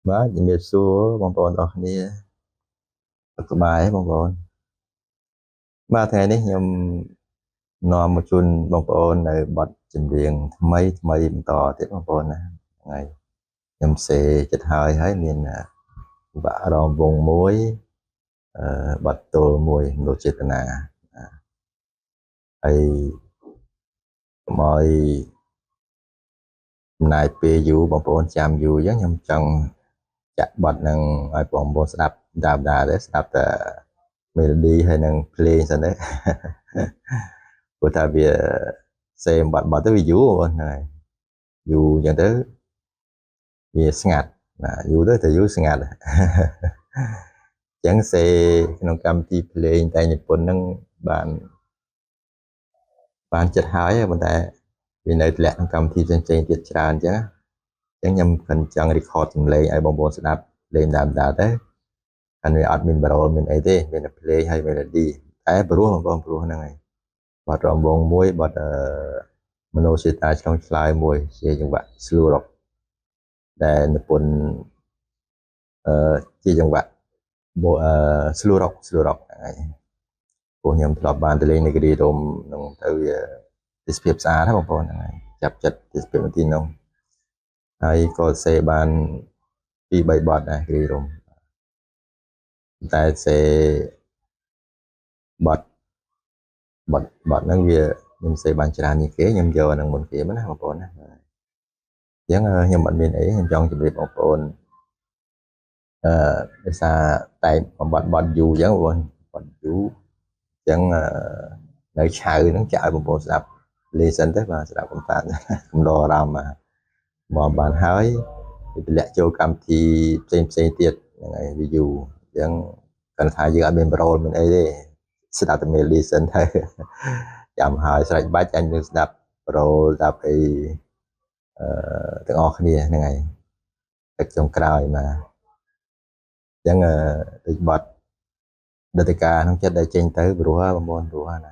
បាទជំរាបសួរបងប្អូនទាំងអស់គ្នាសុខសប្បាយទេបងប្អូនបាទថ្ងៃនេះខ្ញុំនាំមកជូនបងប្អូននៅបទចម្រៀងថ្មីបន្តទៀតបងប្អូនណាថ្ងៃខ្ញុំសេចិត្តហើយមានបាក់រងវងមួយបទទល់មួយមនោចេតនាហើយកុំឲ្យចំណាយពេលយូរបងប្អូនចាំយូរអញ្ចឹងខ្ញុំចង់ចាក់បទនឹងឲ្យបងប្អូនស្ដាប់ដើមទេស្ដាប់តែ melody ហើយនឹងភ្លេងសិនទេព្រោះថាវាសេបទទៅវាយូរបងហ្នឹងយូរអញ្ចឹងទៅវាស្ងាត់ណាយូរទៅយូរស្ងាត់អញ្ចឹងសេក្នុងកម្មវិធីភ្លេងតែនិពន្ធហ្នឹងបានចិត្តហើយប៉ុន្តែវានៅធ្លាក់ក្នុងកម្មវិធីផ្សេងទៀតច្រើនអញ្ចឹងខ្ញុំចង់ record សំឡេងឲ្យបងប្អូនស្ដាប់លេងដើមទៅអានេះអត់មានបារោលមានអីទេមានតែភ្លេងហើយ melody តែព្រោះបងប្អូនព្រោះហ្នឹងហើយបទរំវងមួយបទមនោសេតាឆ្លងឆ្លើយមួយជាចង្វាក់ slow rock ដែលនិពន្ធជាចង្វាក់ slow rock ហ្នឹងហើយពួកខ្ញុំធ្លាប់បានទៅលេងនៅគិរីរម្យនឹងទៅវាទេសភាពស្អាតណាបងប្អូនហ្នឹងហើយចាប់ចិត្តទេសភាពទីនោះហើយក៏សេបាន2-3បទដែរគិរីរម្យតែសេបទហ្នឹងវាខ្ញុំសេបានច្រើនជាងគេខ្ញុំយកអានឹងមុនគេណាបងប្អូនណាអញ្ចឹងខ្ញុំអត់មានអីខ្ញុំចង់ជម្រាបបងប្អូនដោយសារតែបទយូរអញ្ចឹងបងបទយូរអញ្ចឹងនៅឆៅហ្នឹងចាក់ឲ្យបងប្អូនស្ដាប់លេសិនទៅបាទស្ដាប់កំតានកំដរអារម្មណ៍មកបានហើយវាទម្លាក់ចូលកម្មវិធីផ្សេងទៀតហ្នឹងហើយវាយូរអញ្ចឹងគាត់ថាយើងអត់មានប្រូលមានអីទេស្ដាប់តែ melody សិនទៅចាំហើយស្រេចបាច់អញនឹងស្ដាប់ប្រូលស្ដាប់អីទាំងអស់គ្នាហ្នឹងហើយទឹកចុងក្រោយមកអញ្ចឹងដូចបទដតិកាក្នុងចិត្តដែលចេញទៅព្រោះបងប្អូនព្រោះណា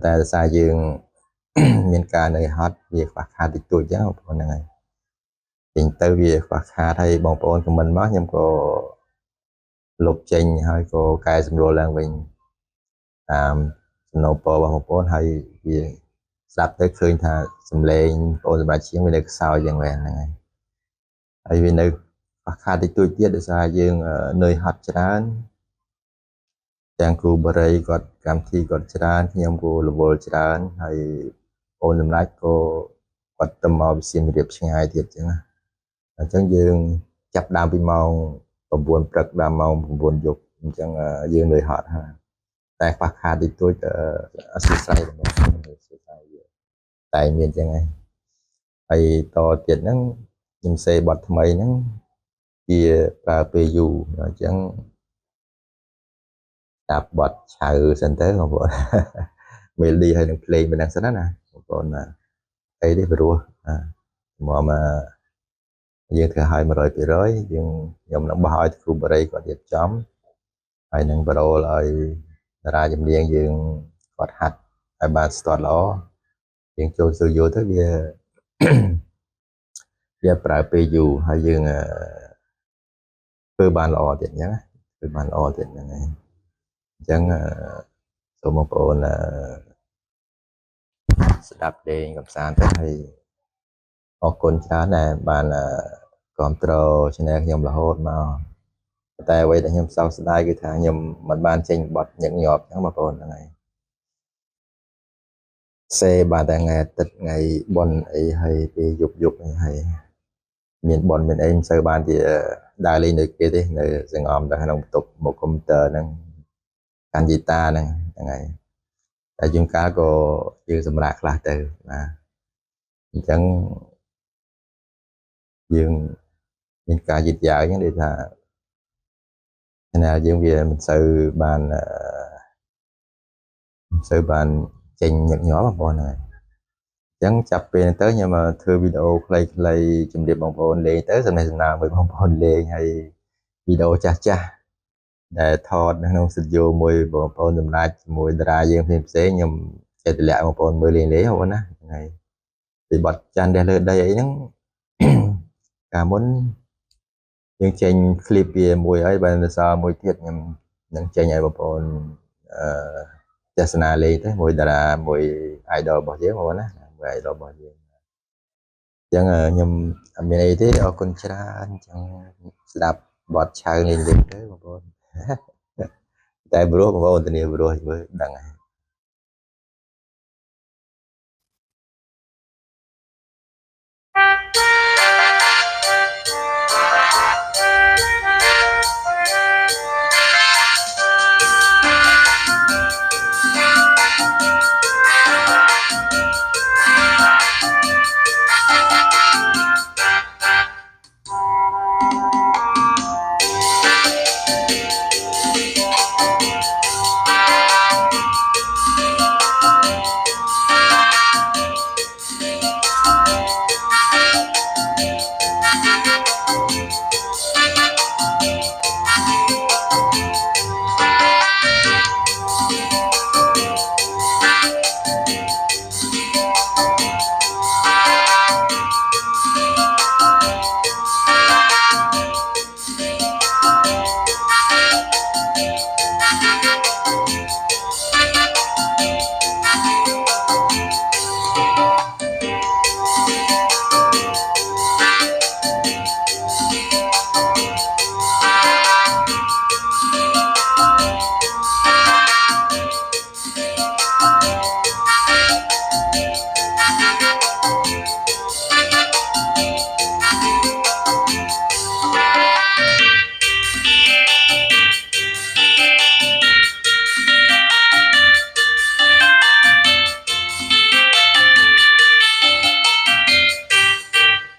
តែដោយសារយើងមានការនៅហត់វាខ្វះខាតតិចតួចអញ្ចឹងបងប្អូនហ្នឹងហើយចេញទៅវាខ្វះខាតហើយបងប្អូនខមមិនមកខ្ញុំក៏លុបចេញហើយក៏កែសម្រួលឡើងវិញតាមសំណូមពររបស់បងប្អូនហើយវាស្ដាប់ទៅឃើញថាសំឡេងបងប្អូនសម្រាប់ជាងវានៅខ្សោយយ៉ាងហ្នឹងហើយវានៅខ្វះខាតតិចតួចទៀតដោយសារយើងនឿយហត់ច្រើនទាំងគ្រូបរិយគាត់កម្មវិធីគាត់ច្រើនខ្ញុំក៏រវល់ច្រើនហើយបងសម្រាប់ក៏គាត់ទៅមកវិសៀមរៀបឆ្ងាយទៀតអញ្ចឹងណាអញ្ចឹងយើងចាប់ដើមពីម៉ោង9ព្រឹកដល់ម៉ោង9យប់អញ្ចឹងយើងនឿយហត់ហើយតែខ្វះខាតតិចតួចអសួរស្រីរបស់ខ្ញុំអសួរស្រីតែមានអញ្ចឹងហើយតទៀតហ្នឹងខ្ញុំសេបទថ្មីហ្នឹងជាប្រើពេលយូរអញ្ចឹងតាមបទឆៅសិនទៅបងប្អូន melody ហើយនឹងភ្លេងមិនដឹងសិនណាបងប្អូនអីទេព្រោះមកយើងធ្វើឲ្យ 100%ខ្ញុំនឹងបោះឲ្យគ្រូបរិយគាត់រៀបចំហើយនឹងប្រូលឲ្យតារាចម្រៀងយើងគាត់ហាត់ឲ្យបានស្ទាត់ល្អយើងចូលស្ទូឌីយោទៅវាប្រើពេលយូរហើយយើងធ្វើបានល្អទៀតអញ្ចឹងធ្វើបានល្អទៀតហ្នឹងហើយអញ្ចឹងសូមបងប្អូនស្ដាប់លេងកំសាន្តទៅហើយអរគុណច្រើនដែលបានគ្រប់គ្រង channel ខ្ញុំរហូតមកតែអ្វីដែលខ្ញុំសោកស្ដាយគឺថាខ្ញុំមិនបានចេញបទញឹកញាប់អញ្ចឹងបងប្អូនហ្នឹងហើយសេបានតែថ្ងៃអាទិត្យថ្ងៃបុណ្យអីហើយពេលយប់អីហើយមានបុណ្យមានអីមិនសូវបានជាដើរលេងដូចគេទេនៅសង្ងំទៅក្នុងបន្ទប់មកកុំព្យូទ័រហ្នឹងកាន់ហ្គីតាហ្នឹងហើយតែជួនកាលក៏យើងសម្រាកខ្លះទៅណាអញ្ចឹងយើងមានការយឺតយ៉ាវអញ្ចឹងដូចថា channel យើងវាមិនសូវបានចេញញឹកញាប់បងប្អូនហ្នឹងអញ្ចឹងចាប់ពេលទៅខ្ញុំមកធ្វើវីដេអូខ្លីៗជម្រាបបងប្អូនលេងទៅសំណេះសំណាលមួយបងប្អូនលេងហើយវីដេអូចាស់ដែលថតនៅក្នុងស្ទូឌីយោមួយបងប្អូនសម្រាប់ជាមួយតារាយើងផ្សេងខ្ញុំចេះតម្លាក់បងប្អូនមើលលេងបងប្អូនណាហើយពីបទចាន់ដេះលើដីអីហ្នឹងកាលមុន យើងចេញ clip វាមួយហើយបើនៅសល់មួយទៀតខ្ញុំនឹងចេញឲ្យបងប្អូនអឺទស្សនាលេងទៅមួយតារាមួយ idol របស់យើងបងប្អូនណាមួយ idol របស់យើងអញ្ចឹងខ្ញុំអត់មានអីទេអរគុណច្រើនអញ្ចឹងស្ដាប់បទឆៅលេងទៅបងប្អូនតែព្រោះបងប្អូនធានាព្រោះមើលដឹងហើយ